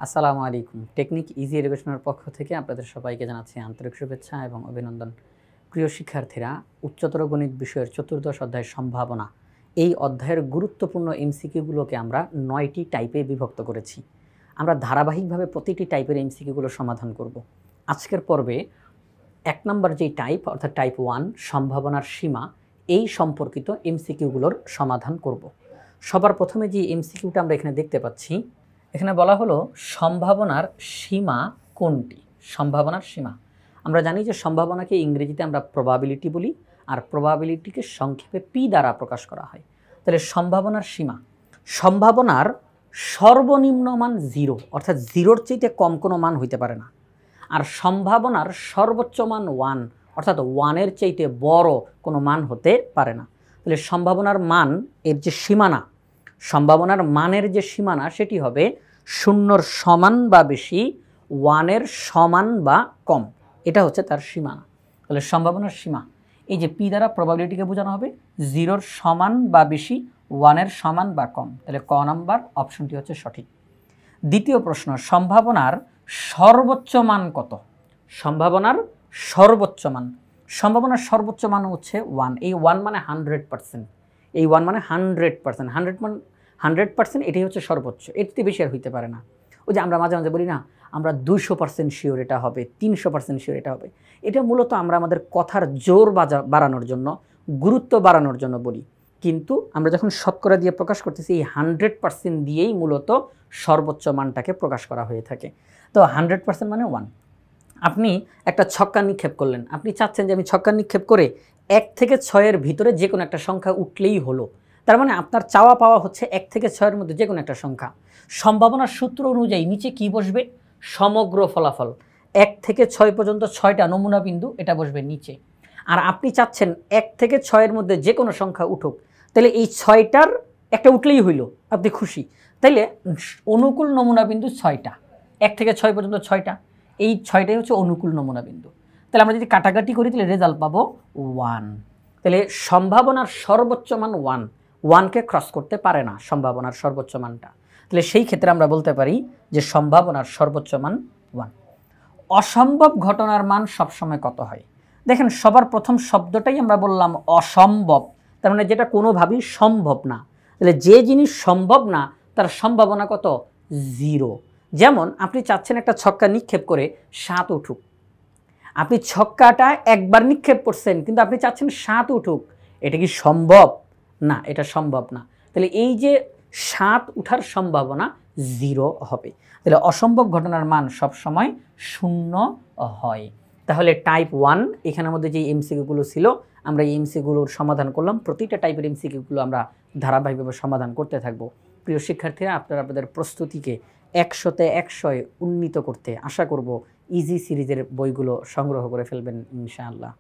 আসসালামু আলাইকুম। Technique easy এডুকেশনের পক্ষ থেকে আপনাদের সবাইকে জানাচ্ছি আন্তরিক শুভেচ্ছা এবং অভিনন্দন। প্রিয় শিক্ষার্থীরা, উচ্চতর গণিত বিষয়ের চতুর্দশ অধ্যায় সম্ভাবনা, এই অধ্যায়ের গুরুত্বপূর্ণ এমসিকিউগুলোকে আমরা 9টি টাইপে বিভক্ত করেছি। আমরা ধারাবাহিকভাবে প্রতিটি টাইপের এমসিকিউগুলো সমাধান করব। আজকের পর্বে 1 নম্বর যেই টাইপ অর্থাৎ টাইপ 1 সম্ভাবনার সীমা, এই সম্পর্কিত এমসিকিউগুলোর সমাধান করব। সবার প্রথমে যে এমসিকিউটা আমরা এখানে দেখতে পাচ্ছি, এখানে বলা হলো সম্ভাবনার সীমা কোনটি? সম্ভাবনার সীমা, আমরা জানি যে সম্ভাবনাকে ইংরেজিতে আমরা প্রবাবিলিটি বলি, আর প্রবাবিলিটিকে সংক্ষেপে পি দ্বারা প্রকাশ করা হয়। তাহলে সম্ভাবনার সীমা, সম্ভাবনার সর্বনিম্ন মান 0, অর্থাৎ 0-র চাইতে কম কোনো মান হইতে পারে না। আর সম্ভাবনার সর্বোচ্চ মান 1, অর্থাৎ 1-এর চাইতে বড় কোনো মান হতে পারে না। তাহলে সম্ভাবনার মান এর যে সীমানা, সম্ভাবনার মানের যে সীমানা সেটি হবে 0-র সমান বা বেশি, 1-এর সমান বা কম। এটা হচ্ছে তার সীমানা। তাহলে সম্ভাবনার সীমা, এই যে পি দ্বারা প্রবাবিলিটিকে বোঝানো হবে 0-র সমান বা বেশি, 1-এর সমান বা কম। তাহলে ক নাম্বার অপশনটি হচ্ছে সঠিক। দ্বিতীয় প্রশ্ন, সম্ভাবনার সর্বোচ্চ মান কত? সম্ভাবনার সর্বোচ্চ মান, সম্ভাবনার সর্বোচ্চ মান হচ্ছে 1। এই 1 মানে 100%, এই 1 মানে 100%, 100%, এটাই হচ্ছে সর্বোচ্চ, এর থেকে বেশি আর হইতে পারে না। ওই যে আমরা মাঝে মাঝে বলি না, আমরা 200% শিওর এটা হবে, 300% শিওর এটা হবে। এটা মূলত আমরা আমাদের কথার জোর বাড়ানোর জন্য, গুরুত্ব বাড়ানোর জন্য বলি। কিন্তু আমরা যখন শতকরা দিয়ে প্রকাশ করতেছি, এই 100% দিয়েই মূলত সর্বোচ্চ মানটাকে প্রকাশ করা হয়ে থাকে। তো 100% মানে 1। আপনি একটা ছক্কা নিক্ষেপ করলেন, আপনি চাচ্ছেন যে আমি ছক্কা নিক্ষেপ করে 1 থেকে 6-এর ভিতরে যে কোনো একটা সংখ্যা উঠলেই হলো। তার মানে আপনার চাওয়া পাওয়া হচ্ছে 1 থেকে 6-এর মধ্যে যে কোনো একটা সংখ্যা। সম্ভাবনার সূত্র অনুযায়ী নিচে কি বসবে? সমগ্র ফলাফল, 1 থেকে 6 পর্যন্ত 6টা নমুনা বিন্দু, এটা বসবে নিচে। আর আপনি চাচ্ছেন 1 থেকে 6-এর মধ্যে যে কোনো সংখ্যা উঠুক, তাহলে এই 6টার একটা উঠলেই হইল, আপনি খুশি। তাইলে অনুকূল নমুনা বিন্দু 6টা, 1 থেকে 6 পর্যন্ত 6টা, এই 6টাই হচ্ছে অনুকূল নমুনা বিন্দু। তাহলে আমরা যদি কাটাকাটি করি তাহলে রেজাল্ট পাবো 1। তাহলে সম্ভাবনার সর্বোচ্চ মান 1, 1কে ক্রস করতে পারে না সম্ভাবনার সর্বোচ্চ মানটা। তাহলে সেই ক্ষেত্রে আমরা বলতে পারি যে সম্ভাবনার সর্বোচ্চ মান 1। অসম্ভব ঘটনার মান সবসময় কত হয়? দেখেন, সবার প্রথম শব্দটাই আমরা বললাম অসম্ভব, তার মানে যেটা কোনোভাবেই সম্ভব না। তাহলে যে জিনিস সম্ভব না তার সম্ভাবনা কত? 0। যেমন আপনি চাচ্ছেন একটা ছক্কা নিক্ষেপ করে 7 উঠুক, আপনি ছক্কাটা একবার নিক্ষেপ করছেন কিন্তু আপনি চাচ্ছেন 7 উঠুক, এটা কি সম্ভব? না, এটা সম্ভব না। তাহলে এই যে 7 উঠার সম্ভাবনা 0 হবে। তাহলে অসম্ভব ঘটনার মান সবসময় 0 হয়। তাহলে টাইপ 1 এখানের মধ্যে যে এমসিকিউগুলো ছিল, আমরা এই এমসিকিউগুলোর সমাধান করলাম। প্রতিটা টাইপের এমসিকিউগুলো আমরা ধারাবাহিকভাবে সমাধান করতে থাকব। প্রিয় শিক্ষার্থীরা, আপনারা আপনাদের প্রস্তুতিকে 100-তে 100 উন্নীত করতে আশা করব ইজি সিরিজের বইগুলো সংগ্রহ করে ফেলবেন ইনশাআল্লাহ।